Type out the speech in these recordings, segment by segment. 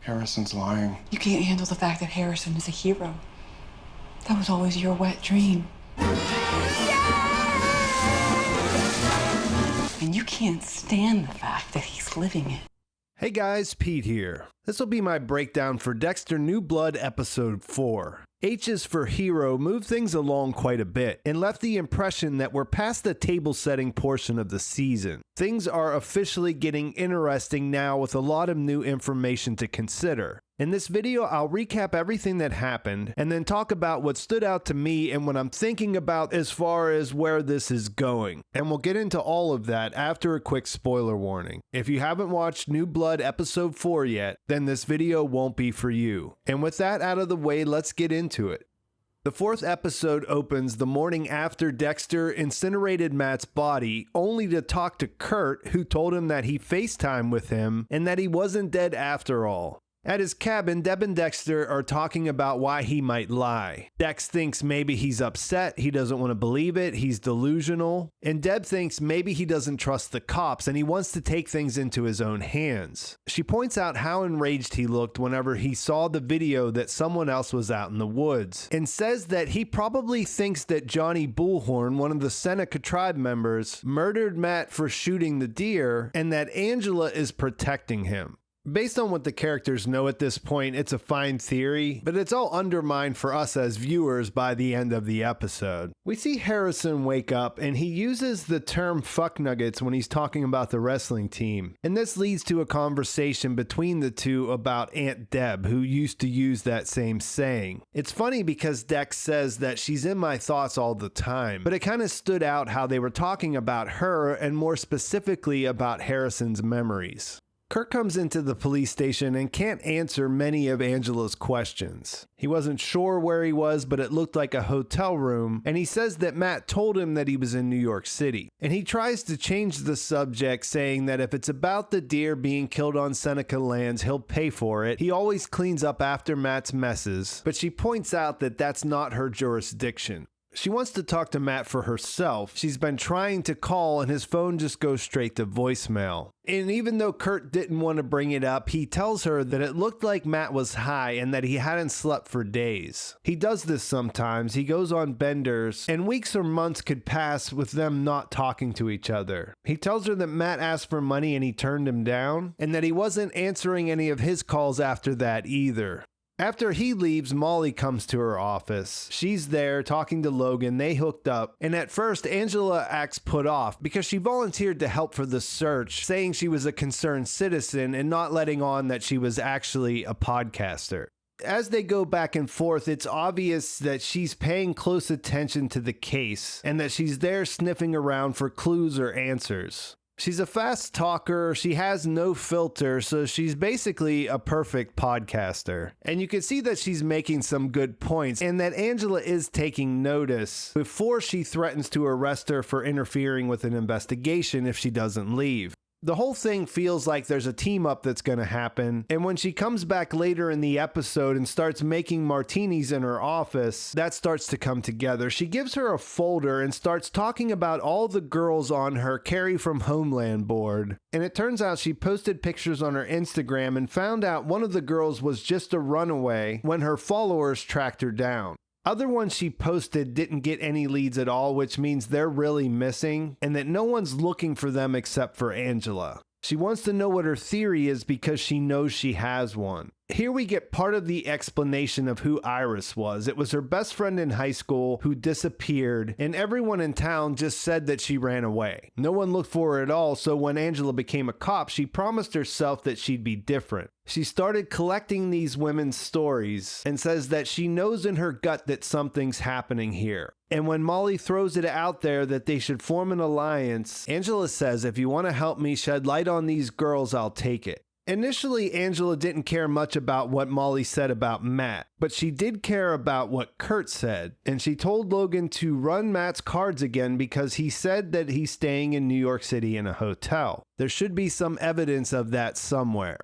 Harrison's lying. You can't handle the fact that Harrison is a hero. That was always your wet dream. And you can't stand the fact that he's living it. Hey guys, Pete here. This will be my breakdown for Dexter New Blood Episode 4. H's for Hero moved things along quite a bit and left the impression that we're past the table setting portion of the season. Things are officially getting interesting now with a lot of new information to consider. In this video, I'll recap everything that happened and then talk about what stood out to me and what I'm thinking about as far as where this is going. And we'll get into all of that after a quick spoiler warning. If you haven't watched New Blood Episode 4 yet, then this video won't be for you. And with that out of the way, let's get into it. The fourth episode opens the morning after Dexter incinerated Matt's body, only to talk to Kurt, who told him that he FaceTimed with him and that he wasn't dead after all. At his cabin, Deb and Dexter are talking about why he might lie. Dex thinks maybe he's upset, he doesn't want to believe it, he's delusional. And Deb thinks maybe he doesn't trust the cops and he wants to take things into his own hands. She points out how enraged he looked whenever he saw the video that someone else was out in the woods, and says that he probably thinks that Johnny Bullhorn, one of the Seneca tribe members, murdered Matt for shooting the deer, and that Angela is protecting him. Based on what the characters know at this point, it's a fine theory, but it's all undermined for us as viewers by the end of the episode. We see Harrison wake up and he uses the term fuck nuggets when he's talking about the wrestling team. And this leads to a conversation between the two about Aunt Deb, who used to use that same saying. It's funny because Dex says that she's in my thoughts all the time, but it kind of stood out how they were talking about her and more specifically about Harrison's memories. Kurt comes into the police station and can't answer many of Angela's questions. He wasn't sure where he was, but it looked like a hotel room, and he says that Matt told him that he was in New York City. And he tries to change the subject, saying that if it's about the deer being killed on Seneca lands, he'll pay for it. He always cleans up after Matt's messes, but she points out that that's not her jurisdiction. She wants to talk to Matt for herself. She's been trying to call and his phone just goes straight to voicemail. And even though Kurt didn't want to bring it up, he tells her that it looked like Matt was high and that he hadn't slept for days. He does this sometimes. He goes on benders and weeks or months could pass with them not talking to each other. He tells her that Matt asked for money and he turned him down, and that he wasn't answering any of his calls after that either. After he leaves, Molly comes to her office. She's there talking to Logan, they hooked up, and at first Angela acts put off because she volunteered to help for the search, saying she was a concerned citizen and not letting on that she was actually a podcaster. As they go back and forth, it's obvious that she's paying close attention to the case and that she's there sniffing around for clues or answers. She's a fast talker, she has no filter, so she's basically a perfect podcaster. And you can see that she's making some good points and that Angela is taking notice before she threatens to arrest her for interfering with an investigation if she doesn't leave. The whole thing feels like there's a team up that's going to happen, and when she comes back later in the episode and starts making martinis in her office, that starts to come together. She gives her a folder and starts talking about all the girls on her Carrie from Homeland board, and it turns out she posted pictures on her Instagram and found out one of the girls was just a runaway when her followers tracked her down. Other ones she posted didn't get any leads at all, which means they're really missing and that no one's looking for them except for Angela. She wants to know what her theory is because she knows she has one. Here we get part of the explanation of who Iris was. It was her best friend in high school who disappeared, and everyone in town just said that she ran away. No one looked for her at all, so when Angela became a cop, she promised herself that she'd be different. She started collecting these women's stories and says that she knows in her gut that something's happening here. And when Molly throws it out there that they should form an alliance, Angela says, if you want to help me shed light on these girls, I'll take it. Initially, Angela didn't care much about what Molly said about Matt, but she did care about what Kurt said, and she told Logan to run Matt's cards again because he said that he's staying in New York City in a hotel. There should be some evidence of that somewhere.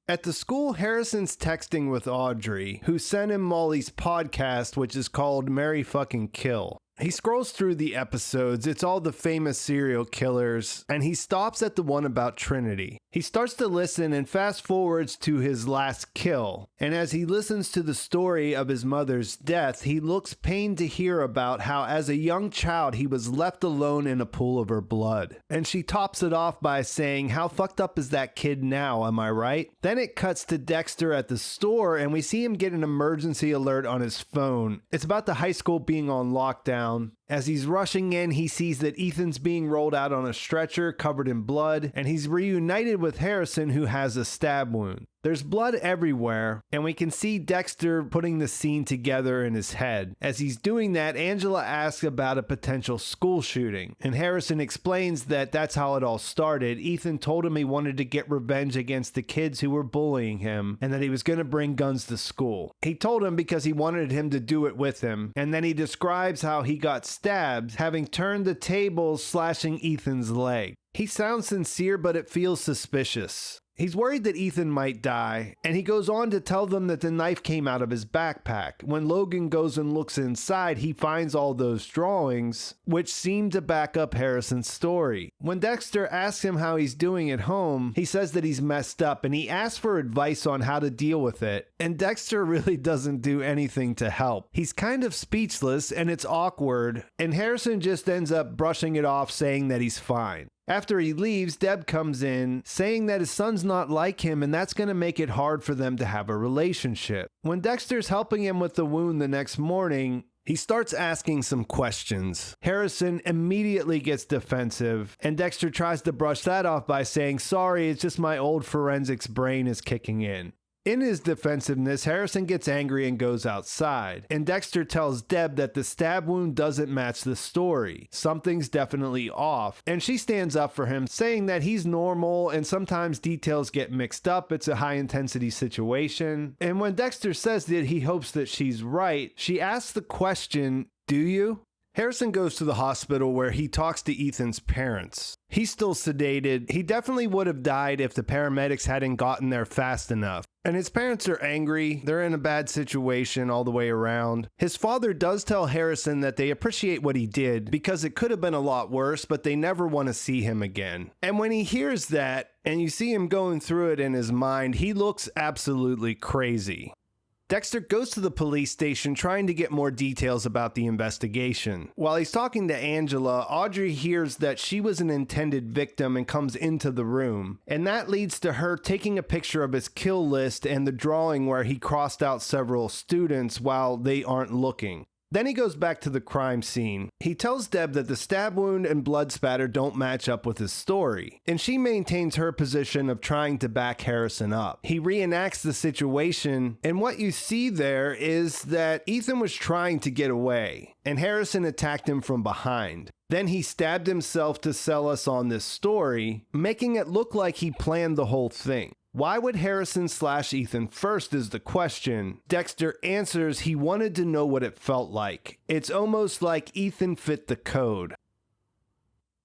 At the school, Harrison's texting with Audrey, who sent him Molly's podcast, which is called Marry Fucking Kill. He scrolls through the episodes, it's all the famous serial killers, and he stops at the one about Trinity. He starts to listen and fast forwards to his last kill, and as he listens to the story of his mother's death, he looks pained to hear about how as a young child he was left alone in a pool of her blood. And she tops it off by saying, "How fucked up is that kid now, am I right?" Then it cuts to Dexter at the store, and we see him get an emergency alert on his phone. It's about the high school being on lockdown. As he's rushing in, he sees that Ethan's being rolled out on a stretcher covered in blood, and he's reunited with Harrison, who has a stab wound. There's blood everywhere, and we can see Dexter putting the scene together in his head. As he's doing that, Angela asks about a potential school shooting, and Harrison explains that that's how it all started. Ethan told him he wanted to get revenge against the kids who were bullying him, and that he was going to bring guns to school. He told him because he wanted him to do it with him, and then he describes how he got stabbed, having turned the tables, slashing Ethan's leg. He sounds sincere, but it feels suspicious. He's worried that Ethan might die, and he goes on to tell them that the knife came out of his backpack. When Logan goes and looks inside, he finds all those drawings, which seem to back up Harrison's story. When Dexter asks him how he's doing at home, he says that he's messed up, and he asks for advice on how to deal with it. And Dexter really doesn't do anything to help. He's kind of speechless, and it's awkward, and Harrison just ends up brushing it off, saying that he's fine. After he leaves, Deb comes in, saying that his son's not like him and that's going to make it hard for them to have a relationship. When Dexter's helping him with the wound the next morning, he starts asking some questions. Harrison immediately gets defensive, and Dexter tries to brush that off by saying, "Sorry, it's just my old forensics brain is kicking in." In his defensiveness, Harrison gets angry and goes outside, and Dexter tells Deb that the stab wound doesn't match the story. Something's definitely off, and she stands up for him, saying that he's normal and sometimes details get mixed up. It's a high-intensity situation. And when Dexter says that he hopes that she's right, she asks the question, "Do you?" Harrison goes to the hospital where he talks to Ethan's parents. He's still sedated. He definitely would have died if the paramedics hadn't gotten there fast enough. And his parents are angry. They're in a bad situation all the way around. His father does tell Harrison that they appreciate what he did because it could have been a lot worse, but they never want to see him again. And when he hears that, and you see him going through it in his mind, he looks absolutely crazy. Dexter goes to the police station trying to get more details about the investigation. While he's talking to Angela, Audrey hears that she was an intended victim and comes into the room. And that leads to her taking a picture of his kill list and the drawing where he crossed out several students while they aren't looking. Then he goes back to the crime scene. He tells Deb that the stab wound and blood spatter don't match up with his story, and she maintains her position of trying to back Harrison up. He reenacts the situation, and what you see there is that Ethan was trying to get away, and Harrison attacked him from behind. Then he stabbed himself to sell us on this story, making it look like he planned the whole thing. Why would Harrison slash Ethan first is the question. Dexter answers he wanted to know what it felt like. It's almost like Ethan fit the code.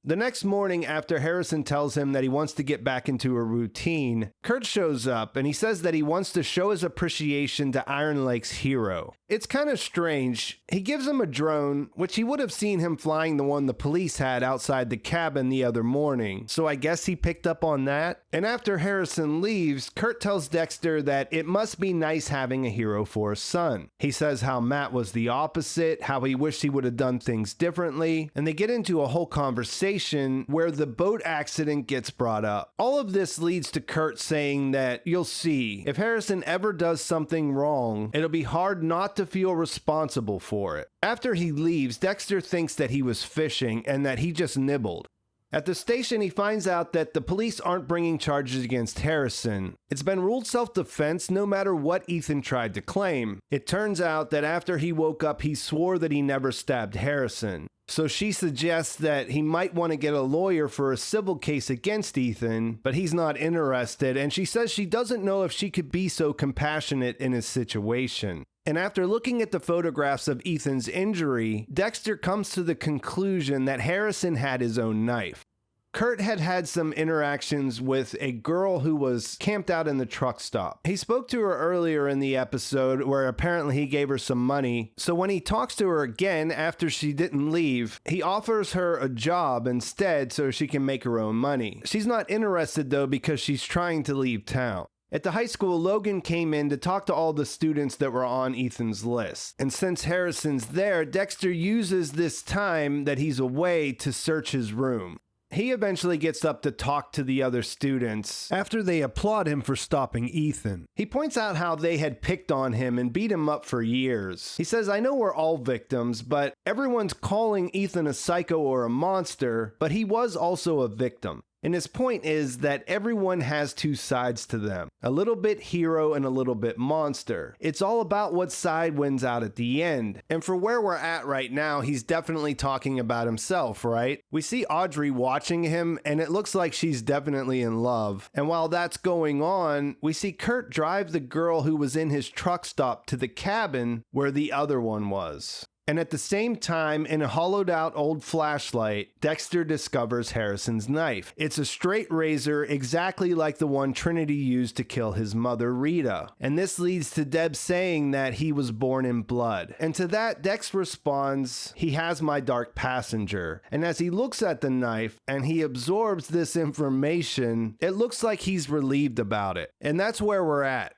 The next morning, after Harrison tells him that he wants to get back into a routine, Kurt shows up and he says that he wants to show his appreciation to Iron Lake's hero. It's kind of strange. He gives him a drone, which he would have seen him flying the one the police had outside the cabin the other morning, so I guess he picked up on that. And after Harrison leaves, Kurt tells Dexter that it must be nice having a hero for a son. He says how Matt was the opposite, how he wished he would have done things differently, and they get into a whole conversation where the boat accident gets brought up. All of this leads to Kurt saying that you'll see, if Harrison ever does something wrong, it'll be hard not to feel responsible for it. After he leaves, Dexter thinks that he was fishing and that he just nibbled. At the station, he finds out that the police aren't bringing charges against Harrison. It's been ruled self-defense no matter what Ethan tried to claim. It turns out that after he woke up, he swore that he never stabbed Harrison. So she suggests that he might want to get a lawyer for a civil case against Ethan, but he's not interested, and she says she doesn't know if she could be so compassionate in his situation. And after looking at the photographs of Ethan's injury, Dexter comes to the conclusion that Harrison had his own knife. Kurt had had some interactions with a girl who was camped out in the truck stop. He spoke to her earlier in the episode where apparently he gave her some money. So when he talks to her again after she didn't leave, he offers her a job instead so she can make her own money. She's not interested though because she's trying to leave town. At the high school, Logan came in to talk to all the students that were on Ethan's list. And since Harrison's there, Dexter uses this time that he's away to search his room. He eventually gets up to talk to the other students after they applaud him for stopping Ethan. He points out how they had picked on him and beat him up for years. He says, I know we're all victims, but everyone's calling Ethan a psycho or a monster, but he was also a victim. And his point is that everyone has two sides to them, a little bit hero and a little bit monster. It's all about what side wins out at the end. And for where we're at right now, he's definitely talking about himself, right? We see Audrey watching him and it looks like she's definitely in love. And while that's going on, we see Kurt drive the girl who was in his truck stop to the cabin where the other one was. And at the same time, in a hollowed out old flashlight, Dexter discovers Harrison's knife. It's a straight razor, exactly like the one Trinity used to kill his mother, Rita. And this leads to Deb saying that he was born in blood. And to that, Dex responds, he has my dark passenger. And as he looks at the knife and he absorbs this information, it looks like he's relieved about it. And that's where we're at.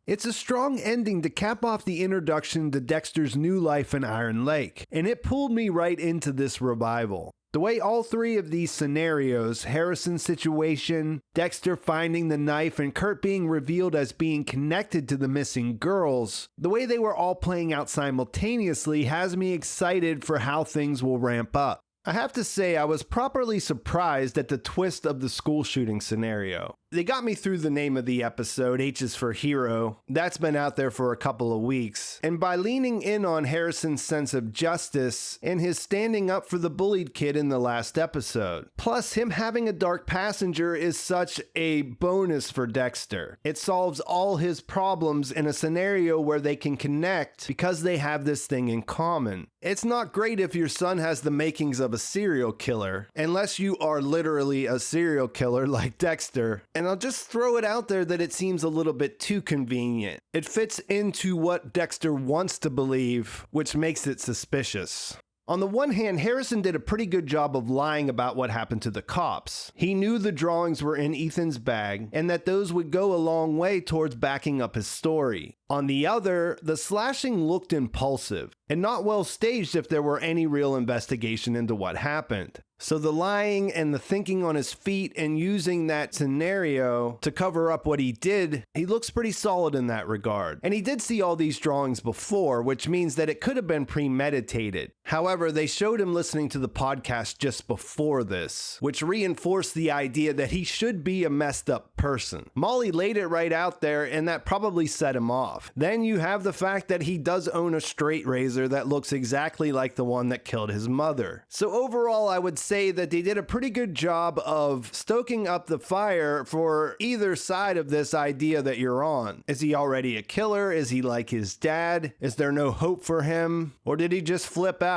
It's a strong ending to cap off the introduction to Dexter's new life in Iron Lake, and it pulled me right into this revival. The way all three of these scenarios, Harrison's situation, Dexter finding the knife, and Kurt being revealed as being connected to the missing girls, the way they were all playing out simultaneously has me excited for how things will ramp up. I have to say I was properly surprised at the twist of the school shooting scenario. They got me through the name of the episode, H is for Hero. That's been out there for a couple of weeks. And by leaning in on Harrison's sense of justice and his standing up for the bullied kid in the last episode. Plus, him having a dark passenger is such a bonus for Dexter. It solves all his problems in a scenario where they can connect because they have this thing in common. It's not great if your son has the makings of a serial killer, unless you are literally a serial killer like Dexter. And I'll just throw it out there that it seems a little bit too convenient. It fits into what Dexter wants to believe, which makes it suspicious. On the one hand, Harrison did a pretty good job of lying about what happened to the cops. He knew the drawings were in Ethan's bag and that those would go a long way towards backing up his story. On the other, the slashing looked impulsive and not well staged if there were any real investigation into what happened. So the lying and the thinking on his feet and using that scenario to cover up what he did, he looks pretty solid in that regard. And he did see all these drawings before, which means that it could have been premeditated. However, they showed him listening to the podcast just before this, which reinforced the idea that he should be a messed up person. Molly laid it right out there, and that probably set him off. Then you have the fact that he does own a straight razor that looks exactly like the one that killed his mother. So overall, I would say that they did a pretty good job of stoking up the fire for either side of this idea that you're on. Is he already a killer? Is he like his dad? Is there no hope for him? Or did he just flip out?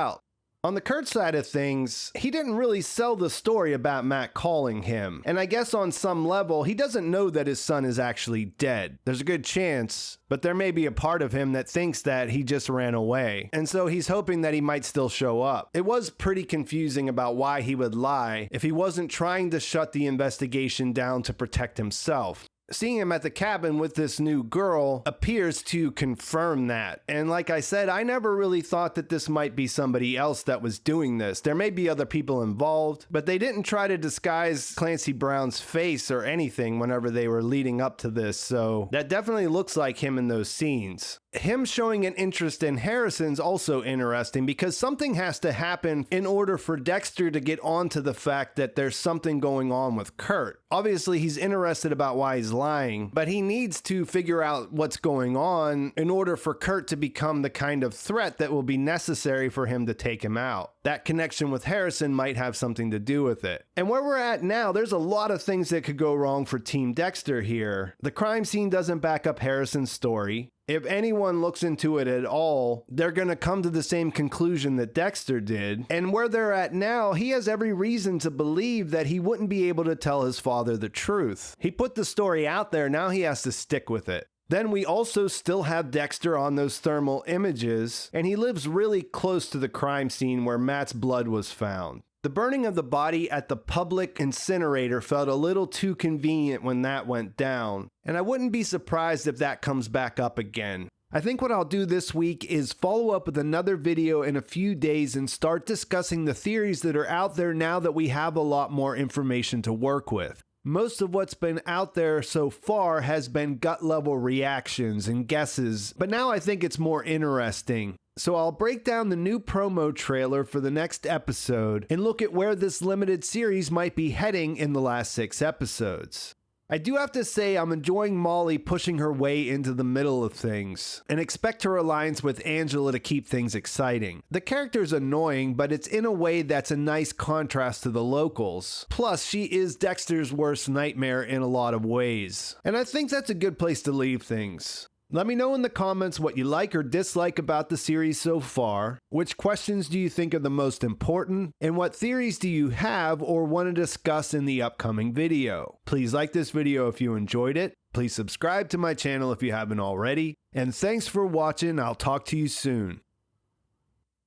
On the Kurt side of things, he didn't really sell the story about Matt calling him. And I guess on some level, he doesn't know that his son is actually dead. There's a good chance, but there may be a part of him that thinks that he just ran away. And so he's hoping that he might still show up. It was pretty confusing about why he would lie if he wasn't trying to shut the investigation down to protect himself. Seeing him at the cabin with this new girl appears to confirm that. And like I said, I never really thought that this might be somebody else that was doing this. There may be other people involved, but they didn't try to disguise Clancy Brown's face or anything whenever they were leading up to this. So that definitely looks like him in those scenes. Him showing an interest in Harrison's also interesting because something has to happen in order for Dexter to get onto the fact that there's something going on with Kurt. Obviously, he's interested about why he's lying, but he needs to figure out what's going on in order for Kurt to become the kind of threat that will be necessary for him to take him out. That connection with Harrison might have something to do with it. And where we're at now, there's a lot of things that could go wrong for Team Dexter here. The crime scene doesn't back up Harrison's story. If anyone looks into it at all, they're going to come to the same conclusion that Dexter did. And where they're at now, he has every reason to believe that he wouldn't be able to tell his father the truth. He put the story out there, now he has to stick with it. Then we also still have Dexter on those thermal images, and he lives really close to the crime scene where Matt's blood was found. The burning of the body at the public incinerator felt a little too convenient when that went down, and I wouldn't be surprised if that comes back up again. I think what I'll do this week is follow up with another video in a few days and start discussing the theories that are out there now that we have a lot more information to work with. Most of what's been out there so far has been gut level reactions and guesses, but now I think it's more interesting. So I'll break down the new promo trailer for the next episode and look at where this limited series might be heading in the last 6 episodes. I do have to say I'm enjoying Molly pushing her way into the middle of things, and expect her alliance with Angela to keep things exciting. The character's annoying, but it's in a way that's a nice contrast to the locals. Plus, she is Dexter's worst nightmare in a lot of ways, and I think that's a good place to leave things. Let me know in the comments what you like or dislike about the series so far, which questions do you think are the most important, and what theories do you have or want to discuss in the upcoming video. Please like this video if you enjoyed it, please subscribe to my channel if you haven't already, and thanks for watching. I'll talk to you soon.